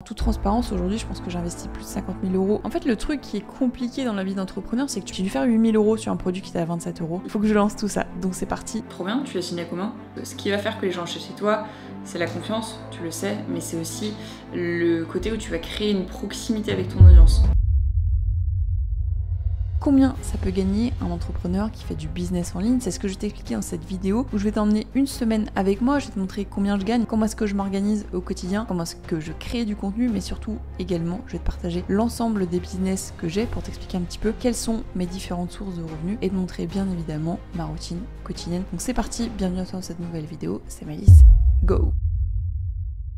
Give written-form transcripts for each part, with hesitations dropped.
En toute transparence, aujourd'hui, je pense que j'investis plus de 50 000 euros. En fait, le truc qui est compliqué dans la vie d'entrepreneur, c'est que j'ai dû faire 8 000 euros sur un produit qui était à 27 euros. Il faut que je lance tout ça, donc c'est parti. Trop bien, tu as signé à comment? Ce qui va faire que les gens achètent chez toi, c'est la confiance, tu le sais, mais c'est aussi le côté où tu vas créer une proximité avec ton audience. Combien ça peut gagner un entrepreneur qui fait du business en ligne? C'est ce que je vais t'expliquer dans cette vidéo où je vais t'emmener une semaine avec moi, je vais te montrer combien je gagne, comment est-ce que je m'organise au quotidien, comment est-ce que je crée du contenu, mais surtout également je vais te partager l'ensemble des business que j'ai pour t'expliquer un petit peu quelles sont mes différentes sources de revenus et te montrer bien évidemment ma routine quotidienne. Donc c'est parti, bienvenue dans cette nouvelle vidéo, c'est Maëlys, go!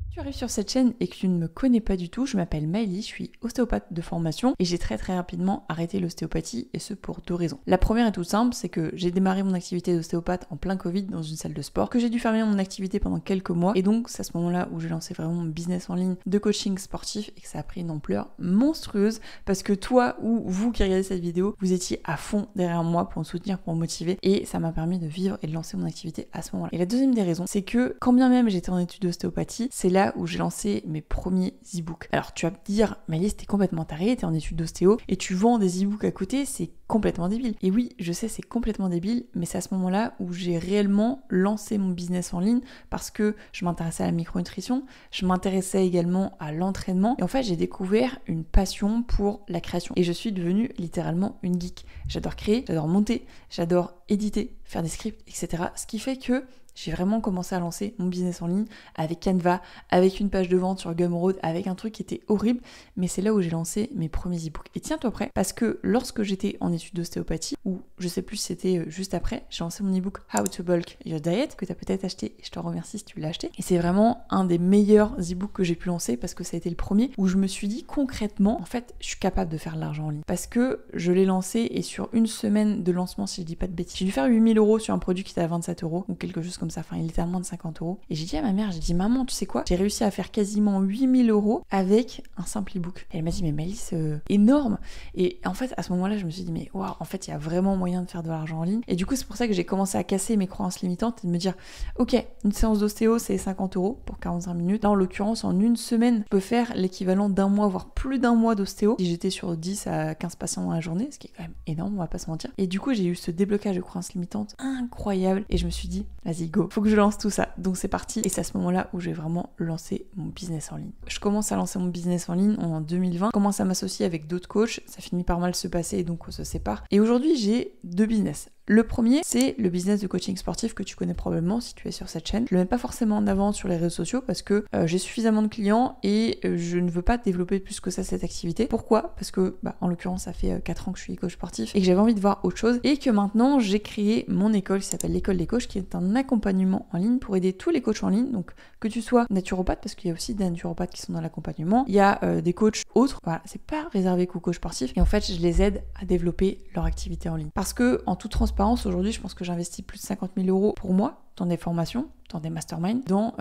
Si tu arrives sur cette chaîne et que tu ne me connais pas du tout, je m'appelle Maëlys, je suis ostéopathe de formation et j'ai très rapidement arrêté l'ostéopathie et ce pour deux raisons. La première est toute simple, c'est que j'ai démarré mon activité d'ostéopathe en plein Covid dans une salle de sport, que j'ai dû fermer mon activité pendant quelques mois et donc c'est à ce moment-là où j'ai lancé vraiment mon business en ligne de coaching sportif et que ça a pris une ampleur monstrueuse parce que toi ou vous qui regardez cette vidéo, vous étiez à fond derrière moi pour me soutenir, pour me motiver et ça m'a permis de vivre et de lancer mon activité à ce moment-là. Et la deuxième des raisons, c'est que quand bien même j'étais en études d'ostéopathie, c'est là où j'ai lancé mes premiers e-books. Alors tu vas me dire, Maëlys, t'es complètement tarée, t'es en études d'ostéo et tu vends des e-books à côté, c'est complètement débile. Et oui, je sais, c'est complètement débile, mais c'est à ce moment-là où j'ai réellement lancé mon business en ligne parce que je m'intéressais à la micronutrition, je m'intéressais également à l'entraînement et en fait j'ai découvert une passion pour la création et je suis devenue littéralement une geek. J'adore créer, j'adore monter, j'adore éditer, faire des scripts, etc. Ce qui fait que j'ai vraiment commencé à lancer mon business en ligne avec Canva, avec une page de vente sur Gumroad, avec un truc qui était horrible, mais c'est là où j'ai lancé mes premiers e-books. Et tiens-toi prêt, parce que lorsque j'étais en études d'ostéopathie, ou je sais plus si c'était juste après, j'ai lancé mon e-book How to Bulk Your Diet, que tu as peut-être acheté, et je te remercie si tu l'as acheté. Et c'est vraiment un des meilleurs e-books que j'ai pu lancer, parce que ça a été le premier, où je me suis dit concrètement, en fait, je suis capable de faire de l'argent en ligne. Parce que je l'ai lancé, et sur une semaine de lancement, si je dis pas de bêtises, j'ai dû faire 8 000 euros sur un produit qui était à 27 euros, ou quelque chose comme ça, enfin il était à moins de 50 euros. Et j'ai dit à ma mère, j'ai dit maman, tu sais quoi, j'ai réussi à faire quasiment 8 000 euros avec un simple e-book. Et elle m'a dit mais Maëlys, énorme. Et en fait à ce moment-là je me suis dit mais waouh, en fait il y a vraiment moyen de faire de l'argent en ligne. Et du coup c'est pour ça que j'ai commencé à casser mes croyances limitantes et de me dire ok, une séance d'ostéo c'est 50 euros pour 45 minutes. Là en l'occurrence en une semaine je peux faire l'équivalent d'un mois voire plus d'un mois d'ostéo si j'étais sur 10 à 15 patients dans la journée, ce qui est quand même énorme, on va pas se mentir. Et du coup j'ai eu ce déblocage de croyances limitantes incroyable et je me suis dit vas-y go, faut que je lance tout ça. Donc c'est parti et c'est à ce moment-là où j'ai vraiment lancé mon business en ligne. Je commence à lancer mon business en ligne en 2020, je commence à m'associer avec d'autres coachs, ça finit par mal se passer et donc on se sépare. Et aujourd'hui j'ai deux business. Le premier, c'est le business de coaching sportif que tu connais probablement si tu es sur cette chaîne. Je le mets pas forcément en avant sur les réseaux sociaux parce que j'ai suffisamment de clients et je ne veux pas développer plus que ça cette activité. Pourquoi? Parce que, en l'occurrence, ça fait 4 ans que je suis coach sportif et que j'avais envie de voir autre chose et que maintenant, j'ai créé mon école qui s'appelle l'école des coachs qui est un accompagnement en ligne pour aider tous les coachs en ligne. Donc, que tu sois naturopathe, parce qu'il y a aussi des naturopathes qui sont dans l'accompagnement, il y a des coachs autres. Voilà, c'est pas réservé qu'aux coachs sportifs et en fait, je les aide à développer leur activité en ligne. Parce que, en toute transparence, aujourd'hui, je pense que j'investis plus de 50 000 euros pour moi dans des formations, dans des masterminds, dans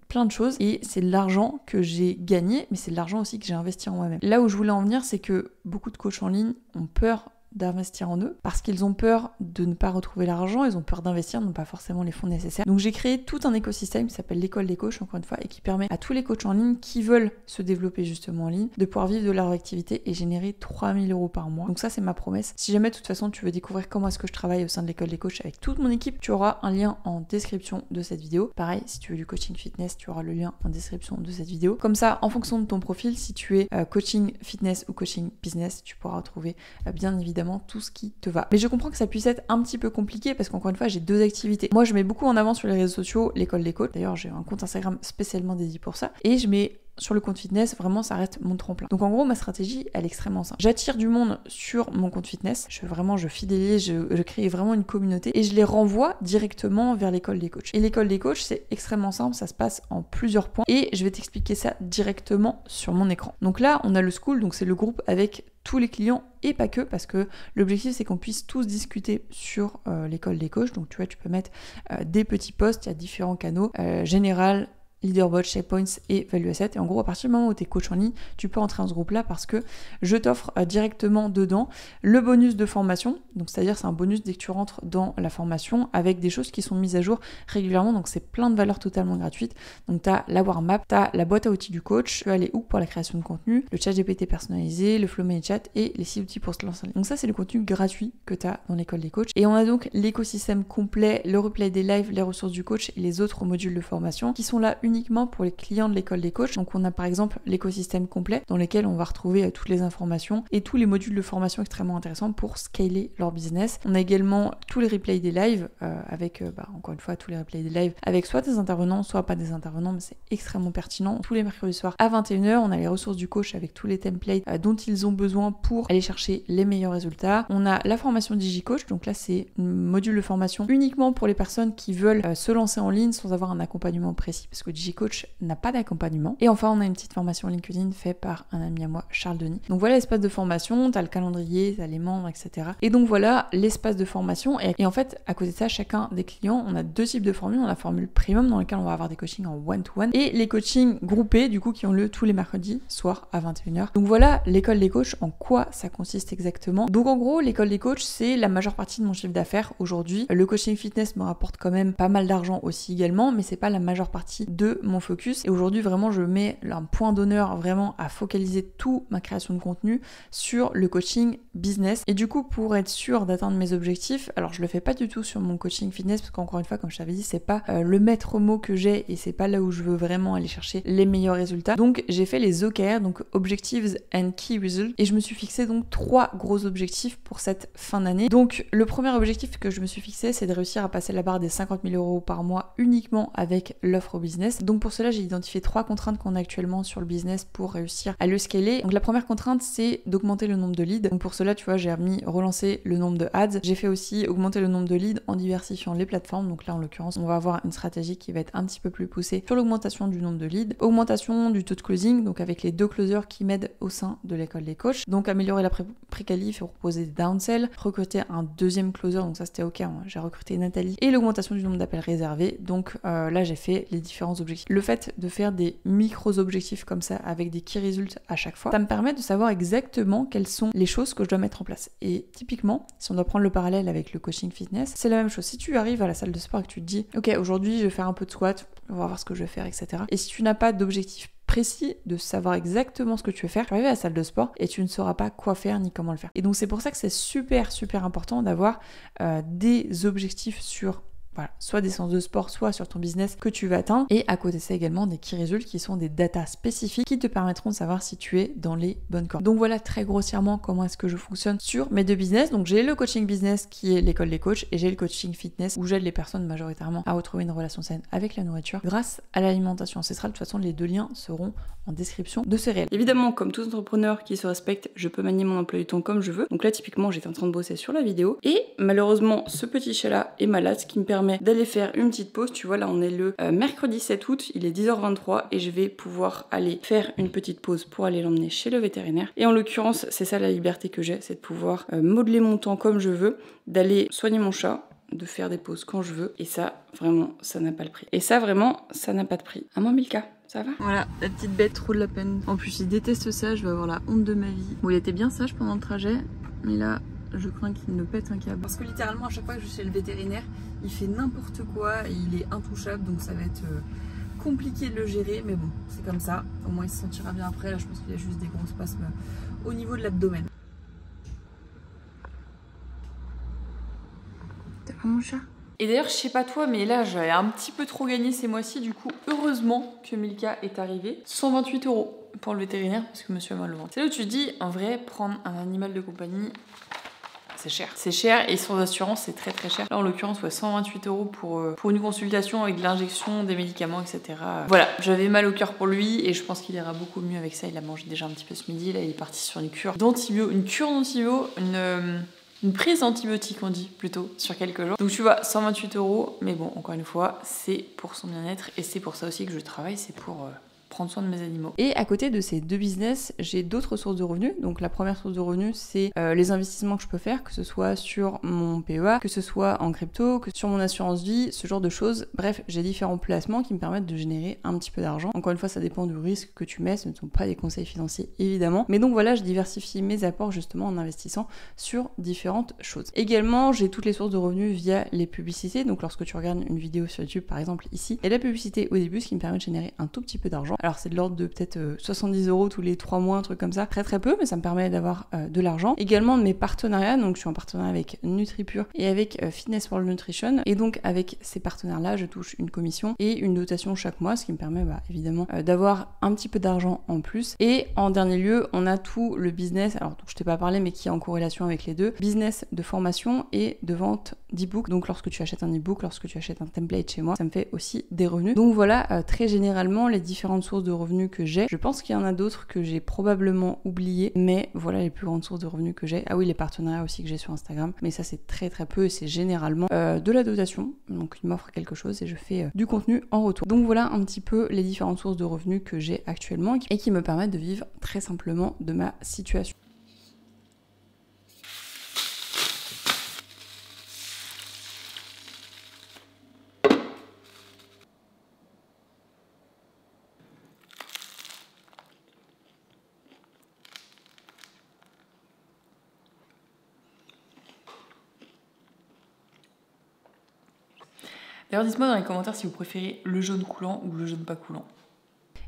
plein de choses. Et c'est de l'argent que j'ai gagné, mais c'est de l'argent aussi que j'ai investi en moi-même. Là où je voulais en venir, c'est que beaucoup de coachs en ligne ont peur d'investir en eux parce qu'ils ont peur de ne pas retrouver l'argent, ils ont peur d'investir, n'ont pas forcément les fonds nécessaires. Donc j'ai créé tout un écosystème qui s'appelle l'école des coachs encore une fois et qui permet à tous les coachs en ligne qui veulent se développer justement en ligne de pouvoir vivre de leur activité et générer 3 000 euros par mois. Donc ça c'est ma promesse. Si jamais de toute façon tu veux découvrir comment est-ce que je travaille au sein de l'école des coachs avec toute mon équipe, tu auras un lien en description de cette vidéo. Pareil, si tu veux du coaching fitness, tu auras le lien en description de cette vidéo. Comme ça, en fonction de ton profil, si tu es coaching fitness ou coaching business, tu pourras retrouver bien évidemment tout ce qui te va. Mais je comprends que ça puisse être un petit peu compliqué parce qu'encore une fois, j'ai deux activités. Moi, je mets beaucoup en avant sur les réseaux sociaux l'école des coachs. D'ailleurs, j'ai un compte Instagram spécialement dédié pour ça. Et je mets sur le compte fitness, vraiment, ça reste mon tremplin. Donc en gros, ma stratégie, elle est extrêmement simple. J'attire du monde sur mon compte fitness. Je fidélise, je crée vraiment une communauté et je les renvoie directement vers l'école des coachs. Et l'école des coachs, c'est extrêmement simple. Ça se passe en plusieurs points et je vais t'expliquer ça directement sur mon écran. Donc là, on a le school, donc c'est le groupe avec tous les clients et pas que, parce que l'objectif c'est qu'on puisse tous discuter sur l'école des coachs. Donc tu vois, tu peux mettre des petits posts, il y a différents canaux, général, Leaderboard, Checkpoints et Value Asset. Et en gros, à partir du moment où tu es coach en ligne, tu peux entrer dans ce groupe-là parce que je t'offre directement dedans le bonus de formation. Donc, c'est-à-dire, c'est un bonus dès que tu rentres dans la formation avec des choses qui sont mises à jour régulièrement. Donc, c'est plein de valeurs totalement gratuites. Donc, tu as la warm-up, tu as la boîte à outils du coach, tu as les hooks pour la création de contenu, le chat GPT personnalisé, le Flow ManyChat et les 6 outils pour se lancer en ligne. Donc, ça, c'est le contenu gratuit que tu as dans l'école des coachs. Et on a donc l'écosystème complet, le replay des lives, les ressources du coach et les autres modules de formation qui sont là uniquement pour les clients de l'école des coachs. Donc on a par exemple l'écosystème complet dans lequel on va retrouver toutes les informations et tous les modules de formation extrêmement intéressants pour scaler leur business. On a également tous les replays des lives avec encore une fois tous les replays des lives avec soit des intervenants, soit pas des intervenants, mais c'est extrêmement pertinent. Tous les mercredis soirs à 21h, on a les ressources du coach avec tous les templates dont ils ont besoin pour aller chercher les meilleurs résultats. On a la formation DigiCoach, donc là c'est un module de formation uniquement pour les personnes qui veulent se lancer en ligne sans avoir un accompagnement précis, parce que DigiCoach n'a pas d'accompagnement. Et enfin, on a une petite formation LinkedIn faite par un ami à moi, Charles Denis. Donc voilà l'espace de formation, t'as le calendrier, t'as les membres, etc. Et donc voilà l'espace de formation. Et en fait, à côté de ça, chacun des clients, on a 2 types de formules. On a la formule premium dans laquelle on va avoir des coachings en one-to-one et les coachings groupés, du coup, qui ont lieu tous les mercredis soir à 21h. Donc voilà l'école des coachs, en quoi ça consiste exactement. Donc en gros, l'école des coachs, c'est la majeure partie de mon chiffre d'affaires aujourd'hui. Le coaching fitness me rapporte quand même pas mal d'argent aussi également, mais c'est pas la majeure partie de mon focus. Et aujourd'hui, vraiment, je mets un point d'honneur vraiment à focaliser toute ma création de contenu sur le coaching business. Et du coup, pour être sûr d'atteindre mes objectifs, alors je le fais pas du tout sur mon coaching fitness parce qu'encore une fois, comme je t'avais dit, c'est pas le maître mot que j'ai et c'est pas là où je veux vraiment aller chercher les meilleurs résultats. Donc j'ai fait les OKR, donc Objectives and Key Results, et je me suis fixé donc 3 gros objectifs pour cette fin d'année. Donc le premier objectif que je me suis fixé, c'est de réussir à passer la barre des 50 000 € par mois uniquement avec l'offre au business. Donc pour cela, j'ai identifié 3 contraintes qu'on a actuellement sur le business pour réussir à le scaler. Donc la première contrainte, c'est d'augmenter le nombre de leads. Donc pour cela, tu vois, j'ai mis relancer le nombre de ads. J'ai fait aussi augmenter le nombre de leads en diversifiant les plateformes. Donc là, en l'occurrence, on va avoir une stratégie qui va être un petit peu plus poussée sur l'augmentation du nombre de leads, augmentation du taux de closing, donc avec les 2 closers qui m'aident au sein de l'école des coachs. Donc améliorer la pré-qualif et proposer des downsells, recruter un 2e closer, donc ça c'était ok, hein. J'ai recruté Nathalie, et l'augmentation du nombre d'appels réservés. Donc là, j'ai fait les différents objectifs. Le fait de faire des micro-objectifs comme ça avec des key results à chaque fois, ça me permet de savoir exactement quelles sont les choses que je dois mettre en place. Et typiquement, si on doit prendre le parallèle avec le coaching fitness, c'est la même chose. Si tu arrives à la salle de sport et que tu te dis ok, aujourd'hui je vais faire un peu de squat, on va voir ce que je vais faire, etc. Et si tu n'as pas d'objectif précis de savoir exactement ce que tu veux faire, tu vas arriver à la salle de sport et tu ne sauras pas quoi faire ni comment le faire. Et donc c'est pour ça que c'est super important d'avoir des objectifs sur soit des séances de sport, soit sur ton business que tu veux atteindre. Et à côté de ça également des key results qui sont des datas spécifiques qui te permettront de savoir si tu es dans les bonnes cordes. Donc voilà très grossièrement comment est-ce que je fonctionne sur mes 2 business. Donc j'ai le coaching business qui est l'école des coachs et j'ai le coaching fitness où j'aide les personnes majoritairement à retrouver une relation saine avec la nourriture grâce à l'alimentation ancestrale. De toute façon, les 2 liens seront en description de ce réel. Évidemment, comme tout entrepreneur qui se respecte, je peux manier mon emploi du temps comme je veux. Donc là, typiquement, j'étais en train de bosser sur la vidéo et malheureusement, ce petit chat-là est malade, ce qui me permet d'aller faire une petite pause. Tu vois, là, on est le mercredi 7 août, il est 10h23 et je vais pouvoir aller faire une petite pause pour aller l'emmener chez le vétérinaire. Et en l'occurrence, c'est ça la liberté que j'ai, c'est de pouvoir modeler mon temps comme je veux, d'aller soigner mon chat, de faire des pauses quand je veux. Et ça, vraiment, ça n'a pas le prix. Et ça, vraiment, ça n'a pas de prix. À moi, Milka. Ça va? Voilà, la petite bête, trop de la peine. En plus, il déteste ça, je vais avoir la honte de ma vie. Bon, il était bien sage pendant le trajet, mais là, je crains qu'il ne pète un câble. Parce que littéralement, à chaque fois que je suis chez le vétérinaire, il fait n'importe quoi et il est intouchable, donc ça va être compliqué de le gérer, mais bon, c'est comme ça. Au moins, il se sentira bien après. Là, je pense qu'il a juste des gros spasmes au niveau de l'abdomen. T'as pas mon chat? Et d'ailleurs, je sais pas toi, mais là, j'avais un petit peu trop gagné ces mois-ci. Du coup, heureusement que Milka est arrivée. 128 € pour le vétérinaire, parce que monsieur a mal au ventre. C'est là où tu te dis, en vrai, prendre un animal de compagnie, c'est cher. C'est cher et sans assurance, c'est très cher. Là, en l'occurrence, ouais, 128 € pour une consultation avec de l'injection, des médicaments, etc. Voilà, j'avais mal au cœur pour lui et je pense qu'il ira beaucoup mieux avec ça. Il a mangé déjà un petit peu ce midi. Là, il est parti sur une cure d'antibio, une prise d'antibiotiques, on dit plutôt, sur quelques jours. Donc tu vois, 128 €, mais bon, encore une fois, c'est pour son bien-être et c'est pour ça aussi que je travaille, c'est pour prendre soin de mes animaux. Et à côté de ces deux business, j'ai d'autres sources de revenus. Donc la première source de revenus, c'est les investissements que je peux faire, que ce soit sur mon PEA, que ce soit en crypto, que sur mon assurance vie, ce genre de choses. Bref, j'ai différents placements qui me permettent de générer un petit peu d'argent. Encore une fois, ça dépend du risque que tu mets, ce ne sont pas des conseils financiers évidemment. Mais donc voilà, je diversifie mes apports justement en investissant sur différentes choses. Également, j'ai toutes les sources de revenus via les publicités. Donc lorsque tu regardes une vidéo sur YouTube par exemple ici, il y a la publicité au début, ce qui me permet de générer un tout petit peu d'argent. Alors c'est de l'ordre de peut-être 70 € tous les 3 mois, un truc comme ça, très très peu, mais ça me permet d'avoir de l'argent. Également de mes partenariats, donc je suis en partenariat avec NutriPure et avec Fitness World Nutrition, et donc avec ces partenaires-là, je touche une commission et une dotation chaque mois, ce qui me permet évidemment d'avoir un petit peu d'argent en plus. Et en dernier lieu, on a tout le business, alors dont je t'ai pas parlé, mais qui est en corrélation avec les deux, business de formation et de vente d'e-book. Donc lorsque tu achètes un e-book, lorsque tu achètes un template chez moi, ça me fait aussi des revenus. Donc voilà, très généralement les différentes sources de revenus que j'ai. Je pense qu'il y en a d'autres que j'ai probablement oubliées, mais voilà les plus grandes sources de revenus que j'ai. Ah oui, les partenariats aussi que j'ai sur Instagram, mais ça c'est très très peu et c'est généralement de la dotation. Donc ils m'offrent quelque chose et je fais du contenu en retour. Donc voilà un petit peu les différentes sources de revenus que j'ai actuellement et qui me permettent de vivre très simplement de ma situation. D'ailleurs, dites-moi dans les commentaires si vous préférez le jaune coulant ou le jaune pas coulant.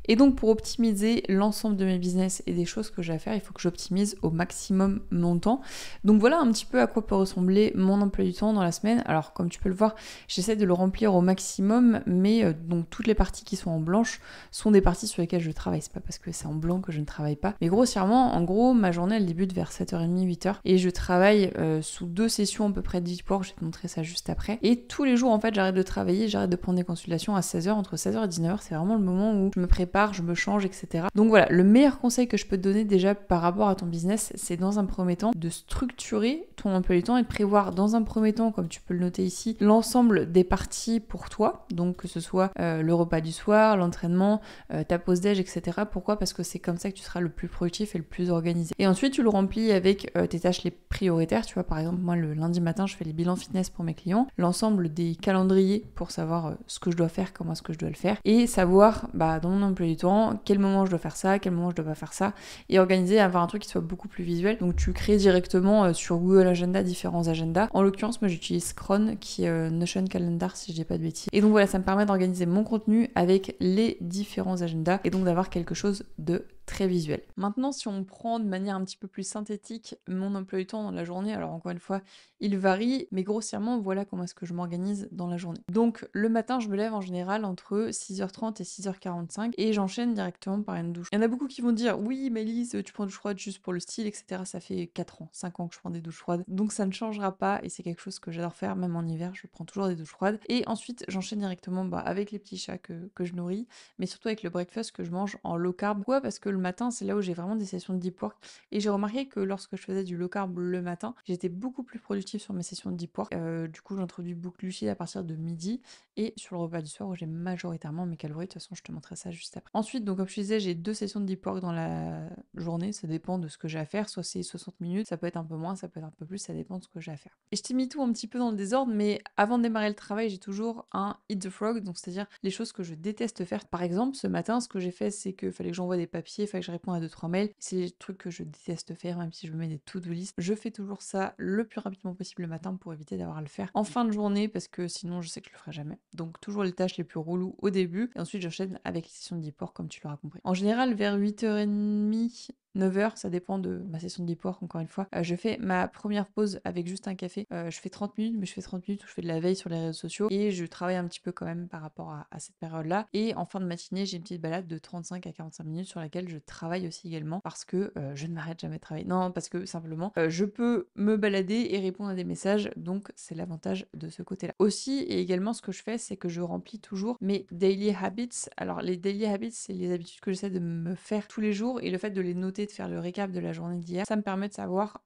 Et donc pour optimiser l'ensemble de mes business et des choses que j'ai à faire, il faut que j'optimise au maximum mon temps. Donc voilà un petit peu à quoi peut ressembler mon emploi du temps dans la semaine. Alors comme tu peux le voir, j'essaie de le remplir au maximum, mais donc toutes les parties qui sont en blanche sont des parties sur lesquelles je travaille. C'est pas parce que c'est en blanc que je ne travaille pas. Mais grossièrement, en gros, ma journée elle débute vers 7h30, 8h et je travaille sous 2 sessions à peu près de deep work, je vais te montrer ça juste après. Et tous les jours en fait j'arrête de travailler, j'arrête de prendre des consultations à 16h, entre 16h et 19h, c'est vraiment le moment où je me prépare, je me change, etc. Donc voilà, le meilleur conseil que je peux te donner déjà par rapport à ton business, c'est dans un premier temps de structurer ton emploi du temps et de prévoir dans un premier temps, comme tu peux le noter ici, l'ensemble des parties pour toi, donc que ce soit le repas du soir, l'entraînement, ta pause déj, etc. Pourquoi ? Parce que c'est comme ça que tu seras le plus productif et le plus organisé. Et ensuite, tu le remplis avec tes tâches les prioritaires. Tu vois, par exemple, moi, le lundi matin, je fais les bilans fitness pour mes clients, l'ensemble des calendriers pour savoir ce que je dois faire, comment est-ce que je dois le faire, et savoir, dans mon emploi du temps, quel moment je dois faire ça, quel moment je dois pas faire ça, et organiser, avoir un truc qui soit beaucoup plus visuel. Donc tu crées directement sur Google Agenda différents agendas. En l'occurrence, moi j'utilise Cron qui est Notion Calendar si je dis pas de bêtises. Et donc voilà, ça me permet d'organiser mon contenu avec les différents agendas et donc d'avoir quelque chose de très visuel. Maintenant, si on prend de manière un petit peu plus synthétique mon emploi du temps dans la journée, alors encore une fois, il varie, mais grossièrement, voilà comment est-ce que je m'organise dans la journée. Donc le matin, je me lève en général entre 6h30 et 6h45 et j'enchaîne directement par une douche. Il y en a beaucoup qui vont dire oui, Mélisse, tu prends une douche froide juste pour le style, etc. Ça fait 4 ans, 5 ans que je prends des douches froides, donc ça ne changera pas et c'est quelque chose que j'adore faire, même en hiver, je prends toujours des douches froides. Et ensuite, j'enchaîne directement avec les petits chats que je nourris, mais surtout avec le breakfast que je mange en low carb. Pourquoi ? Parce que le matin, c'est là où j'ai vraiment des sessions de deep work et j'ai remarqué que lorsque je faisais du low carb le matin, j'étais beaucoup plus productive sur mes sessions de deep work. Du coup, j'introduis beaucoup de glucides à partir de midi et sur le repas du soir où j'ai majoritairement mes calories. De toute façon, je te montrerai ça juste après. Ensuite, donc comme je disais, j'ai 2 sessions de deep work dans la journée, ça dépend de ce que j'ai à faire, soit c'est 60 minutes, ça peut être un peu moins, ça peut être un peu plus, ça dépend de ce que j'ai à faire. Et je t'ai mis tout un petit peu dans le désordre, mais avant de démarrer le travail, j'ai toujours un Eat the Frog, donc c'est-à-dire les choses que je déteste faire. Par exemple, ce matin, ce que j'ai fait, c'est qu'il fallait que j'envoie des papiers, il fallait que je réponde à 2-3 mails. C'est des trucs que je déteste faire, même si je me mets des to-do list. Je fais toujours ça le plus rapidement possible le matin pour éviter d'avoir à le faire en fin de journée, parce que sinon je sais que je le ferai jamais. Donc toujours les tâches les plus reloues au début, et ensuite j'enchaîne avec les sessions de deep work comme tu l'auras compris. En général, vers 8h30, 9h, ça dépend de ma session de deep work, encore une fois. Je fais ma première pause avec juste un café. Je fais 30 minutes, mais je fais 30 minutes où je fais de la veille sur les réseaux sociaux et je travaille un petit peu quand même par rapport à cette période-là. Et en fin de matinée, j'ai une petite balade de 35 à 45 minutes sur laquelle je travaille aussi également parce que je ne m'arrête jamais de travailler. Non, parce que simplement, je peux me balader et répondre à des messages, donc c'est l'avantage de ce côté-là. Aussi, et également, ce que je fais, c'est que je remplis toujours mes daily habits. Alors, les daily habits, c'est les habitudes que j'essaie de me faire tous les jours, et le fait de les noter, de faire le récap de la journée d'hier, ça me permet de savoir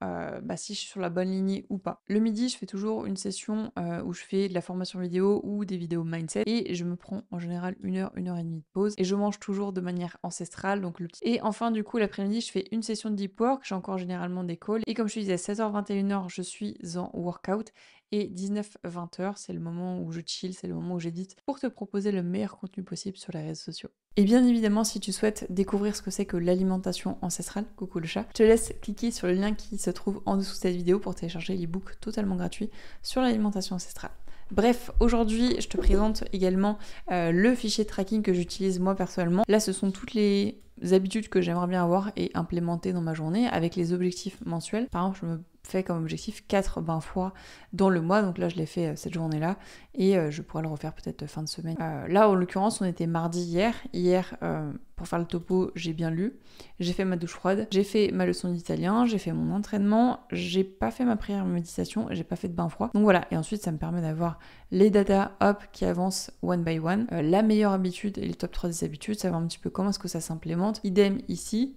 si je suis sur la bonne lignée ou pas. Le midi, je fais toujours une session où je fais de la formation vidéo ou des vidéos mindset, et je me prends en général 1 heure, 1 heure et demie de pause, et je mange toujours de manière ancestrale, donc le petit. Et enfin, du coup, l'après-midi, je fais une session de deep work, j'ai encore généralement des calls, et comme je te disais, 16h, 21h, je suis en workout, et 19-20h, c'est le moment où je chill, c'est le moment où j'édite pour te proposer le meilleur contenu possible sur les réseaux sociaux. Et bien évidemment, si tu souhaites découvrir ce que c'est que l'alimentation ancestrale, coucou le chat, je te laisse cliquer sur le lien qui se trouve en dessous de cette vidéo pour télécharger l'ebook totalement gratuit sur l'alimentation ancestrale. Bref, aujourd'hui, je te présente également le fichier de tracking que j'utilise moi personnellement. Là, ce sont toutes les habitudes que j'aimerais bien avoir et implémenter dans ma journée avec les objectifs mensuels. Par exemple, je me fais comme objectif 4 bains froids dans le mois, donc là je l'ai fait cette journée-là, et je pourrais le refaire peut-être fin de semaine. Là, en l'occurrence, on était mardi hier, pour faire le topo, j'ai bien lu, j'ai fait ma douche froide, j'ai fait ma leçon d'italien, j'ai fait mon entraînement, j'ai pas fait ma prière méditation, j'ai pas fait de bain froid, donc voilà. Et ensuite, ça me permet d'avoir les data qui avancent one by one, la meilleure habitude et le top 3 des habitudes, savoir un petit peu comment est-ce que ça s'implémente, idem ici,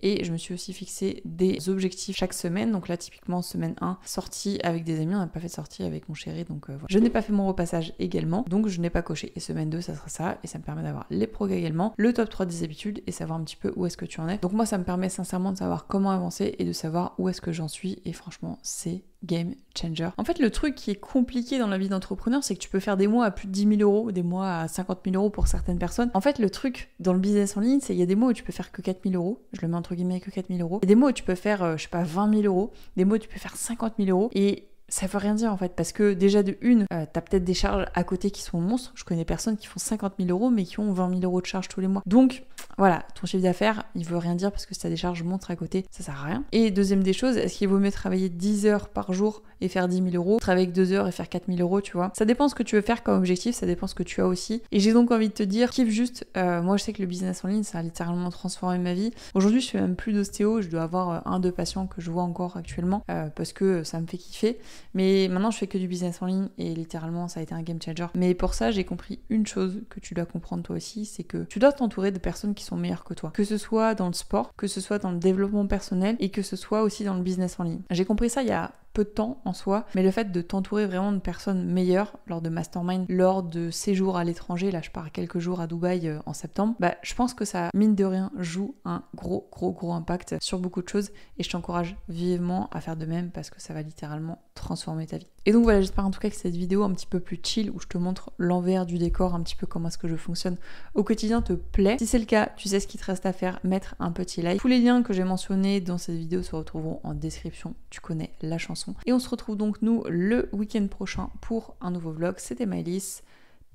et je me suis aussi fixé des objectifs chaque semaine. Donc là, typiquement, semaine 1, sortie avec des amis, on n'a pas fait de sortie avec mon chéri, donc voilà. Je n'ai pas fait mon repassage également, donc je n'ai pas coché. Et semaine 2, ça sera ça, et ça me permet d'avoir les progrès également, le top 3 des habitudes, et savoir un petit peu où est-ce que tu en es. Donc moi, ça me permet sincèrement de savoir comment avancer et de savoir où est-ce que j'en suis, et franchement, c'est game changer. En fait, le truc qui est compliqué dans la vie d'entrepreneur, c'est que tu peux faire des mois à plus de 10 000 euros, des mois à 50 000 euros pour certaines personnes. En fait, le truc dans le business en ligne, c'est qu'il y a des mois où tu peux faire que 4 000 euros. Je le mets entre guillemets que 4 000 euros. Et des mois où tu peux faire, je sais pas, 20 000 euros. Des mois où tu peux faire 50 000 euros. Et ça veut rien dire en fait, parce que déjà de une, t'as peut-être des charges à côté qui sont monstres. Je connais personnes qui font 50 000 euros mais qui ont 20 000 euros de charges tous les mois. Donc voilà, ton chiffre d'affaires, il veut rien dire parce que si t'as des charges monstres à côté, ça sert à rien. Et deuxième des choses, est-ce qu'il vaut mieux travailler 10 heures par jour et faire 10 000 euros, travailler avec 2 heures et faire 4 000 euros, tu vois? Ça dépend ce que tu veux faire comme objectif, ça dépend ce que tu as aussi. Et j'ai donc envie de te dire, kiffe juste. Moi je sais que le business en ligne, ça a littéralement transformé ma vie. Aujourd'hui, je fais même plus d'ostéo, je dois avoir 1-2 patients que je vois encore actuellement parce que ça me fait kiffer. Mais maintenant, je fais que du business en ligne et littéralement, ça a été un game changer. Mais pour ça, j'ai compris une chose que tu dois comprendre toi aussi, c'est que tu dois t'entourer de personnes qui sont meilleures que toi. Que ce soit dans le sport, que ce soit dans le développement personnel et que ce soit aussi dans le business en ligne. J'ai compris ça il y a peu de temps en soi, mais le fait de t'entourer vraiment de personnes meilleures lors de mastermind, lors de séjours à l'étranger, là je pars quelques jours à Dubaï en septembre, bah je pense que ça, mine de rien, joue un gros impact sur beaucoup de choses et je t'encourage vivement à faire de même parce que ça va littéralement transformer ta vie. Et donc voilà, j'espère en tout cas que cette vidéo un petit peu plus chill où je te montre l'envers du décor, un petit peu comment est-ce que je fonctionne au quotidien te plaît. Si c'est le cas, tu sais ce qu'il te reste à faire, mettre un petit like. Tous les liens que j'ai mentionnés dans cette vidéo se retrouveront en description, tu connais la chanson. Et on se retrouve donc nous le week-end prochain pour un nouveau vlog. C'était Maëlys,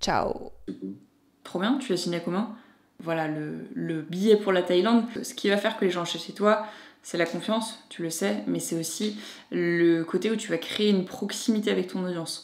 ciao. Trop bien, tu l'as signé comment? Voilà le billet pour la Thaïlande. Ce qui va faire que les gens achètent chez toi, c'est la confiance, tu le sais, mais c'est aussi le côté où tu vas créer une proximité avec ton audience.